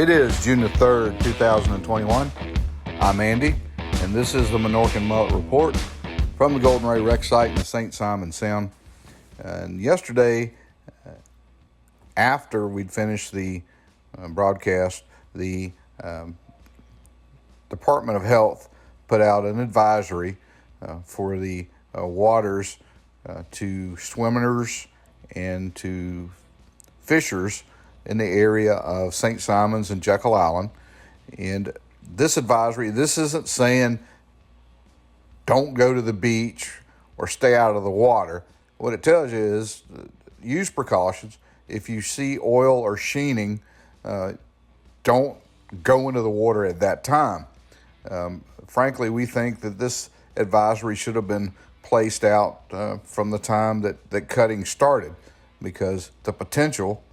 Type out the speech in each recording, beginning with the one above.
It is June the 3rd, 2021. I'm Andy, and this is the Minorcan Mullet Report from the Golden Ray Rec site in the St. Simons Sound. And yesterday, after we'd finished the broadcast, the Department of Health put out an advisory for the waters to swimmers and to fishers in the area of St.simons and Jekyll Island. And this advisory, this isn't saying don't go to the beach or stay out of the water. What it tells you is use precautions. If you see oil or sheening, don't go into the water at that time. Frankly, we think that this advisory should have been placed out from the time that cutting started, because the potential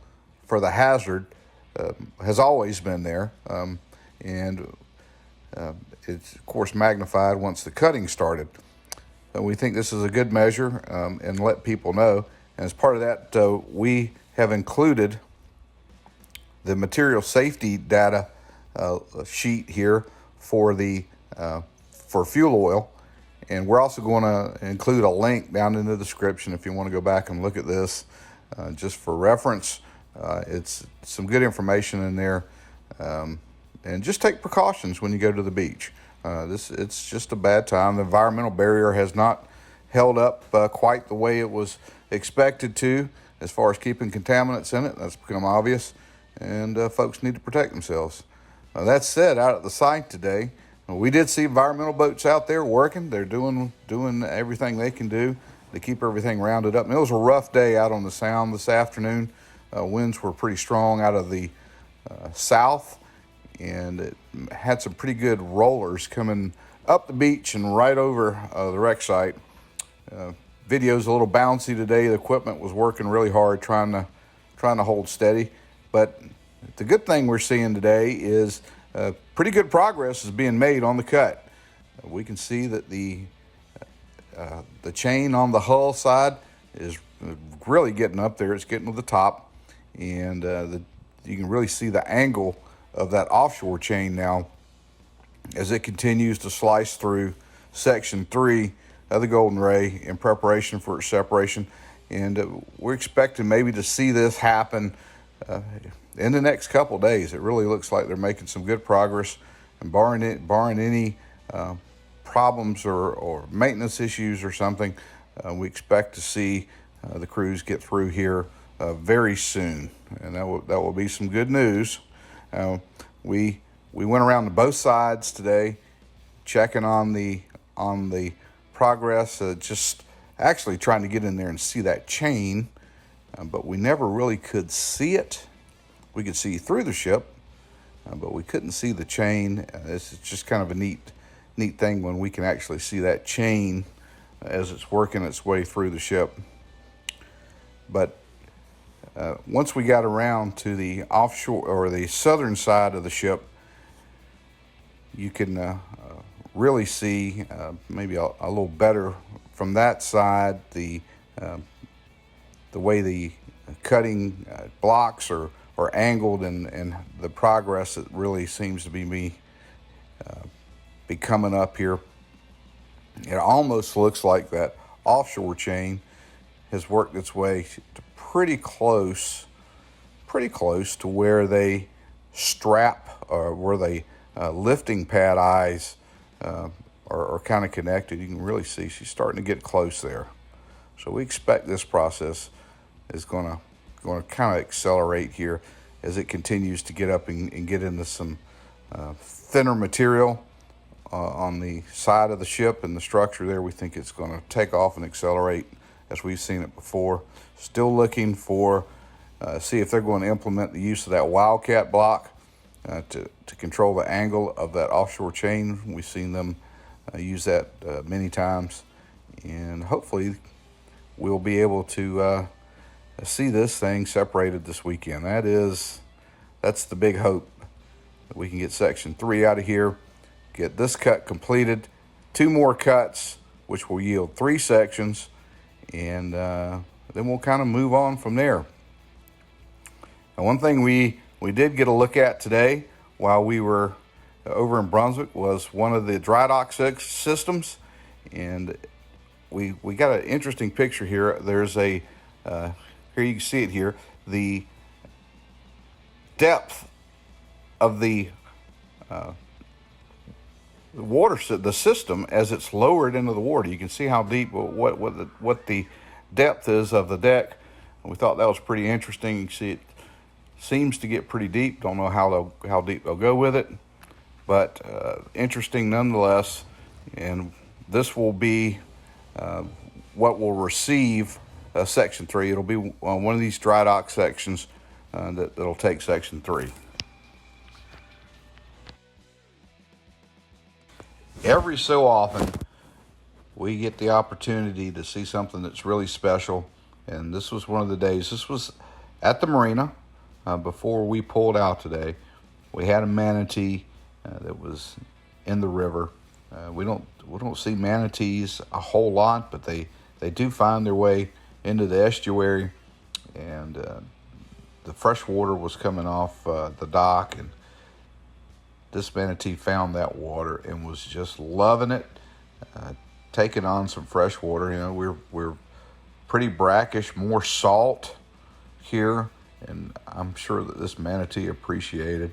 for the hazard has always been there, and it's of course magnified once the cutting started. We think this is a good measure and let people know. And as part of that, we have included the material safety data sheet here for the for fuel oil, and we're also going to include a link down in the description if you want to go back and look at this just for reference. It's some good information in there, and just take precautions when you go to the beach. It's just a bad time. The environmental barrier has not held up quite the way it was expected to as far as keeping contaminants in it. That's become obvious, and folks need to protect themselves. That said, out at the site today, we did see environmental boats out there working. They're doing everything they can do to keep everything rounded up. And it was a rough day out on the Sound this afternoon. Winds were pretty strong out of the south, and it had some pretty good rollers coming up the beach and right over the wreck site. Video's a little bouncy today. The equipment was working really hard trying to hold steady. But the good thing we're seeing today is pretty good progress is being made on the cut. We can see that the chain on the hull side is really getting up there. It's getting to the top. And you can really see the angle of that offshore chain now as it continues to slice through Section 3 of the Golden Ray in preparation for its separation. And we're expecting maybe to see this happen in the next couple of days. It really looks like they're making some good progress, and barring any problems or maintenance issues or something, we expect to see the crews get through here very soon, and that will be some good news. We went around to both sides today, checking on the progress. Just actually trying to get in there and see that chain, but we never really could see it. We could see through the ship, but we couldn't see the chain. This is just kind of a neat thing when we can actually see that chain as it's working its way through the ship. But once we got around to the offshore or the southern side of the ship, you can really see maybe a little better from that side the way the cutting blocks are angled, and the progress that really seems to be coming up here. It almost looks like that offshore chain has worked its way to pretty close to where they strap or where they lifting pad eyes are kind of connected. You can really see she's starting to get close there. So we expect this process is going to kind of accelerate here as it continues to get up and get into some thinner material on the side of the ship and the structure there. We think it's going to take off and accelerate as we've seen it before. Still looking for see if they're going to implement the use of that wildcat block to control the angle of that offshore chain. We've seen them use that many times, and hopefully we'll be able to see this thing separated this weekend. That's the big hope, that we can get Section 3 out of here, get this cut completed, 2 more cuts, which will yield 3 sections, and then we'll kind of move on from there. And one thing we we did get a look at today while we were over in Brunswick was one of the Drydock systems, and we got an interesting picture here. There's a here you can see it here, the depth of the water, the system, as it's lowered into the water. You can see how deep, what the depth is of the deck. We thought that was pretty interesting. You can see it seems to get pretty deep. Don't know how deep they'll go with it, but interesting nonetheless. And this will be what will receive Section 3. It'll be one of these dry dock sections that'll take Section 3. Every so often, we get the opportunity to see something that's really special, and this was one of the days. This was at the marina before we pulled out today. We had a manatee that was in the river. We don't see manatees a whole lot, but they do find their way into the estuary, and the fresh water was coming off the dock, and this manatee found that water and was just loving it, taking on some fresh water. You know, we're pretty brackish, more salt here, and I'm sure that this manatee appreciated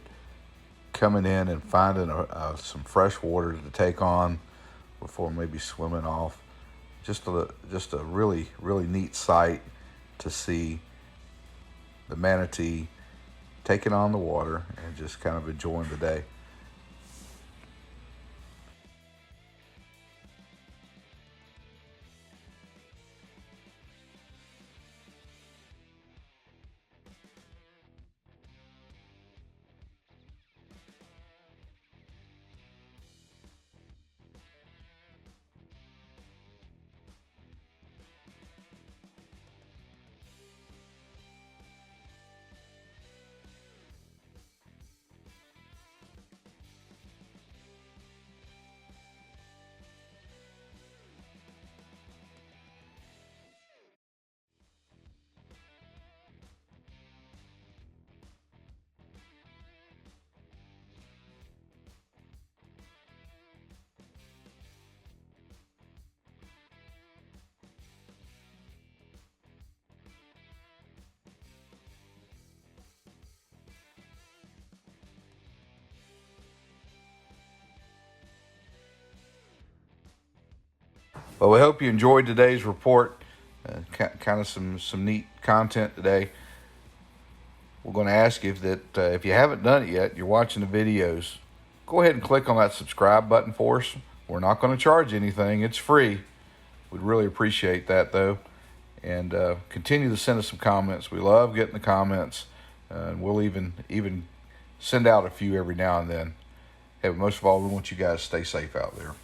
coming in and finding some fresh water to take on before maybe swimming off. Just a really neat sight to see the manatee taking on the water and just kind of enjoying the day. Well, we hope you enjoyed today's report. Kind of some neat content today. We're going to ask you if you haven't done it yet, you're watching the videos, go ahead and click on that subscribe button for us. We're not going to charge anything. It's free. We'd really appreciate that, though. And continue to send us some comments. We love getting the comments. And we'll even send out a few every now and then. Hey, but most of all, we want you guys to stay safe out there.